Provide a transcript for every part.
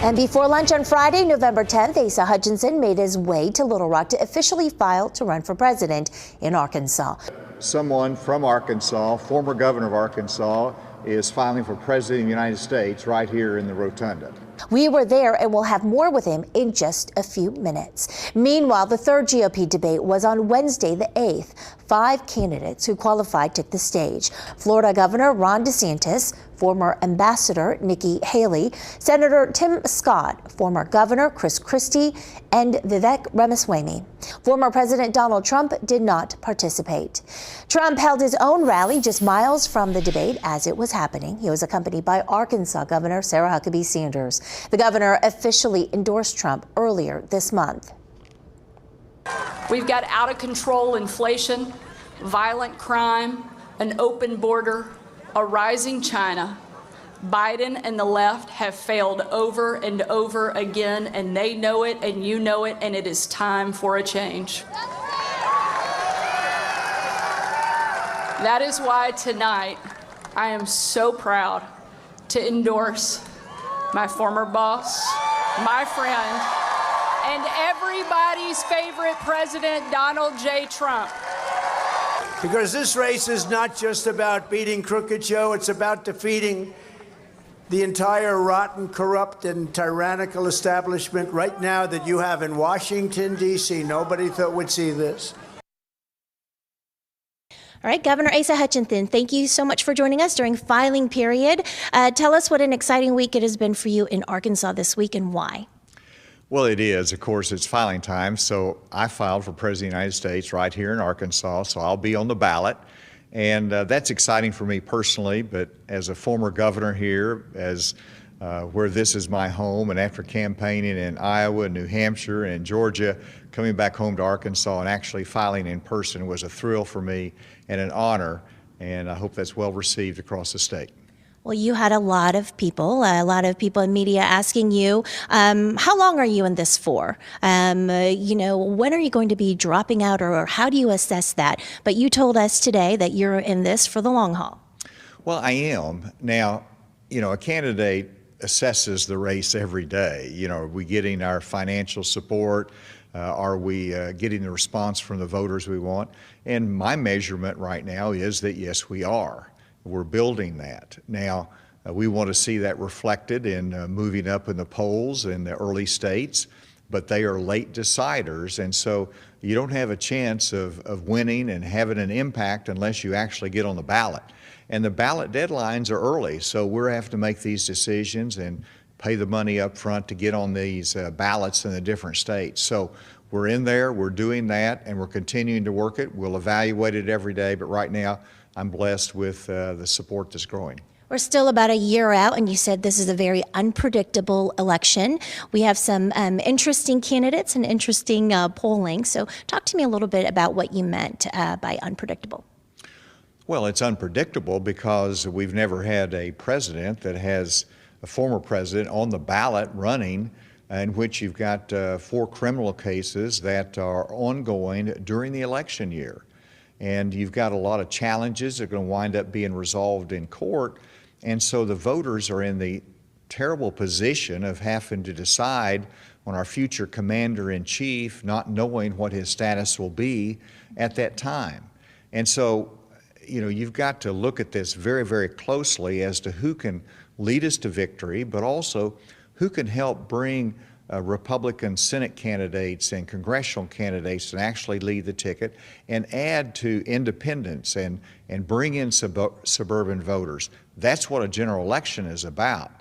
And before lunch on Friday, November 10th, Asa Hutchinson made his way to Little Rock to officially file to run for president in Arkansas. Someone from Arkansas, former governor of Arkansas, is filing for president of the United States right here in the rotunda. We were there and we'll have more with him in just a few minutes. Meanwhile, the third GOP debate was on Wednesday, the 8th. 5 candidates who qualified took the stage. Florida Governor Ron DeSantis, former Ambassador Nikki Haley, Senator Tim Scott, former Governor Chris Christie, and Vivek Ramaswamy. Former President Donald Trump did not participate. Trump held his own rally just miles from the debate as it was happening. He was accompanied by Arkansas Governor Sarah Huckabee Sanders. The governor officially endorsed Trump earlier this month. We've got out of control inflation, violent crime, an open border, a rising China. Biden and the left have failed over and over again, and they know it and you know it, and it is time for a change. That is why tonight I am so proud to endorse my former boss, my friend, and everybody's favorite president, Donald J. Trump. Because this race is not just about beating Crooked Joe, it's about defeating the entire rotten, corrupt, and tyrannical establishment right now that you have in Washington, D.C. Nobody thought would see this. All right, Governor Asa Hutchinson, thank you so much for joining us during filing period. Tell us what an exciting week it has been for you in Arkansas this week and why. Well, it is. Of course, it's filing time. So I filed for President of the United States right here in Arkansas. So I'll be on the ballot. And that's exciting for me personally. But as a former governor here, as where this is my home, and after campaigning in Iowa, New Hampshire, and Georgia, coming back home to Arkansas and actually filing in person was a thrill for me and an honor. And I hope that's well received across the state. Well, you had a lot of people in media asking you, how long are you in this for? When are you going to be dropping out, or how do you assess that? But you told us today that you're in this for the long haul. Well, I am. Now, a candidate assesses the race every day. Are we getting our financial support? Are we getting the response from the voters we want? And my measurement right now is that, yes, we are. We're building that. Now, we want to see that reflected in moving up in the polls in the early states, but they are late deciders, and so you don't have a chance of winning and having an impact unless you actually get on the ballot. And the ballot deadlines are early, so we're having to make these decisions and pay the money up front to get on these ballots in the different states. So we're in there, we're doing that, and we're continuing to work it. We'll evaluate it every day, but right now, I'm blessed with the support that's growing. We're still about a year out, and you said this is a very unpredictable election. We have some interesting candidates and interesting polling. So talk to me a little bit about what you meant by unpredictable. Well, it's unpredictable because we've never had a president that has a former president on the ballot running, in which you've got 4 criminal cases that are ongoing during the election year. And you've got a lot of challenges that are going to wind up being resolved in court. And so the voters are in the terrible position of having to decide on our future commander-in-chief, not knowing what his status will be at that time. And so, you've got to look at this very, very closely as to who can lead us to victory, but also who can help bring Republican Senate candidates and congressional candidates and actually lead the ticket and add to independents and bring in suburban voters. That's what a general election is about.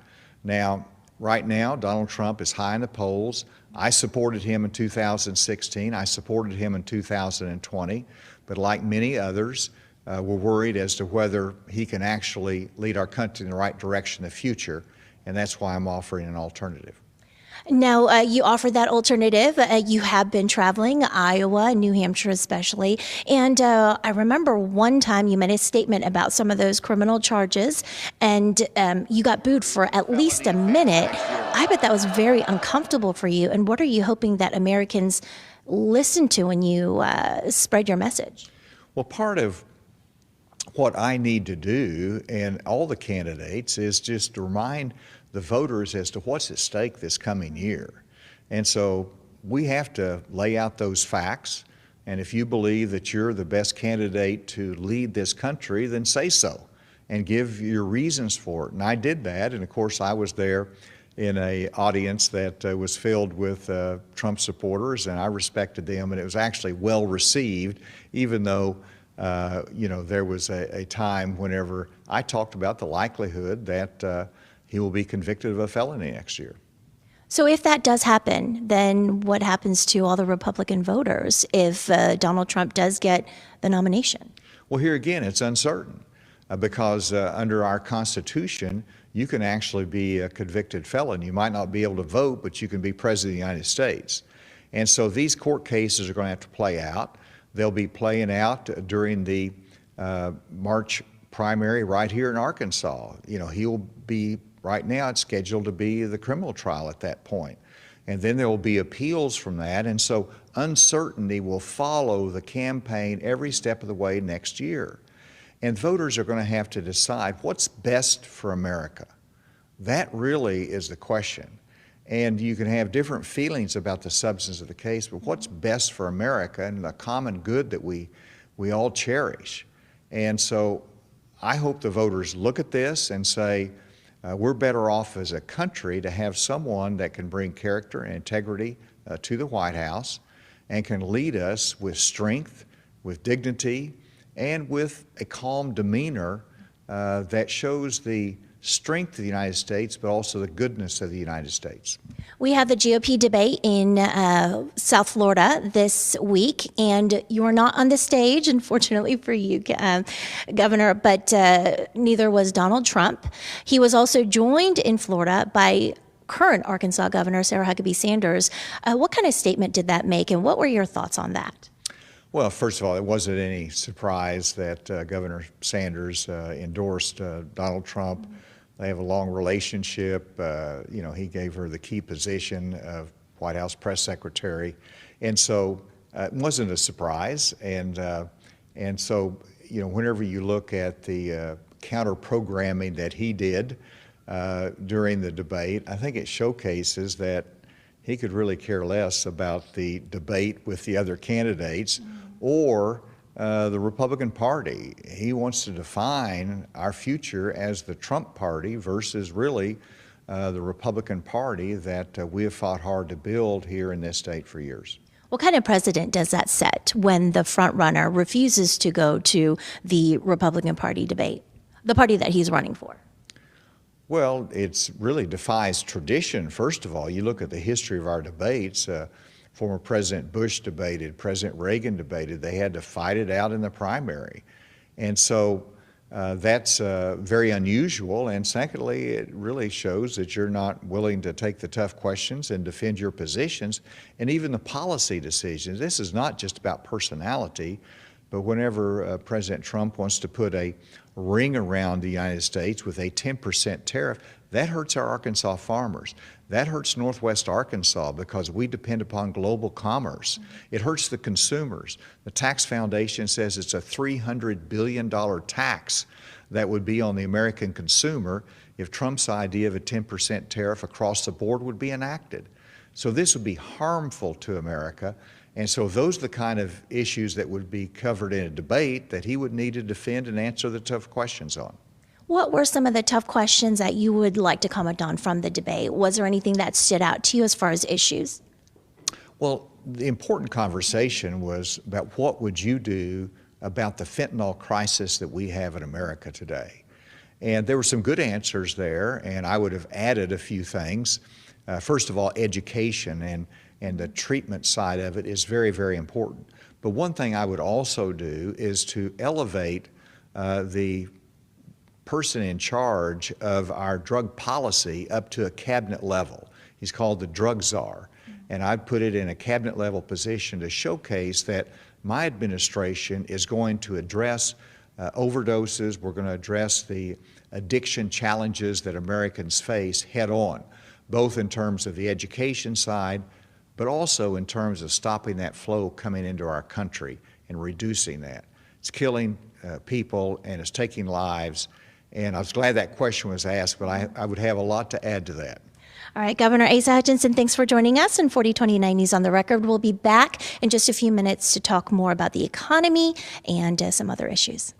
Now, right now, Donald Trump is high in the polls. I supported him in 2016. I supported him in 2020. But like many others, we're worried as to whether he can actually lead our country in the right direction in the future. And that's why I'm offering an alternative. Now, you offered that alternative. You have been traveling, Iowa, New Hampshire especially, and I remember one time you made a statement about some of those criminal charges, and you got booed for at least a minute. I bet that was very uncomfortable for you, and what are you hoping that Americans listen to when you spread your message? Well, part of what I need to do, and all the candidates, is just to remind the voters as to what's at stake this coming year. And so we have to lay out those facts. And if you believe that you're the best candidate to lead this country, then say so and give your reasons for it. And I did that. And of course, I was there in an audience that was filled with Trump supporters, and I respected them. And it was actually well received, even though there was a time whenever I talked about the likelihood that he will be convicted of a felony next year. So if that does happen, then what happens to all the Republican voters if Donald Trump does get the nomination? Well, here again, it's uncertain because under our Constitution, you can actually be a convicted felon. You might not be able to vote, but you can be president of the United States. And so these court cases are going to have to play out. They'll be playing out during the March primary right here in Arkansas. He'll be, right now it's scheduled to be the criminal trial at that point. And then there will be appeals from that. And so uncertainty will follow the campaign every step of the way next year. And voters are going to have to decide what's best for America. That really is the question. And you can have different feelings about the substance of the case, but what's best for America and the common good that we all cherish. And so I hope the voters look at this and say, we're better off as a country to have someone that can bring character and integrity to the White House and can lead us with strength, with dignity, and with a calm demeanor that shows the strength of the United States, but also the goodness of the United States. We have the GOP debate in South Florida this week, and you are not on the stage, unfortunately for you, Governor, but neither was Donald Trump. He was also joined in Florida by current Arkansas Governor Sarah Huckabee Sanders. What kind of statement did that make, and what were your thoughts on that? Well, first of all, it wasn't any surprise that Governor Sanders endorsed Donald Trump. They have a long relationship. He gave her the key position of White House press secretary. And so it wasn't a surprise. And so, whenever you look at the counter programming that he did during the debate, I think it showcases that he could really care less about the debate with the other candidates or the Republican Party. He wants to define our future as the Trump Party versus really the Republican Party that we have fought hard to build here in this state for years. What kind of precedent does that set when the front runner refuses to go to the Republican Party debate, the party that he's running for? Well, it really defies tradition. First of all, you look at the history of our debates. Former President Bush debated, President Reagan debated. They had to fight it out in the primary. And so that's very unusual. And secondly, it really shows that you're not willing to take the tough questions and defend your positions and even the policy decisions. This is not just about personality, but whenever President Trump wants to put a ring around the United States with a 10% tariff, that hurts our Arkansas farmers. That hurts Northwest Arkansas because we depend upon global commerce. It hurts the consumers. The Tax Foundation says it's a $300 billion tax that would be on the American consumer if Trump's idea of a 10% tariff across the board would be enacted. So this would be harmful to America. And so those are the kind of issues that would be covered in a debate that he would need to defend and answer the tough questions on. What were some of the tough questions that you would like to comment on from the debate? Was there anything that stood out to you as far as issues? Well, the important conversation was about what would you do about the fentanyl crisis that we have in America today. And there were some good answers there, and I would have added a few things. First of all, education and the treatment side of it is very, very important. But one thing I would also do is to elevate the person in charge of our drug policy up to a cabinet level. He's called the drug czar. And I'd put it in a cabinet level position to showcase that my administration is going to address overdoses. We're going to address the addiction challenges that Americans face head on, both in terms of the education side, but also in terms of stopping that flow coming into our country and reducing that. It's killing people and it's taking lives. And I was glad that question was asked, but I would have a lot to add to that. All right, Governor Asa Hutchinson, thanks for joining us. And 4029 News on the Record will be back in just a few minutes to talk more about the economy and some other issues.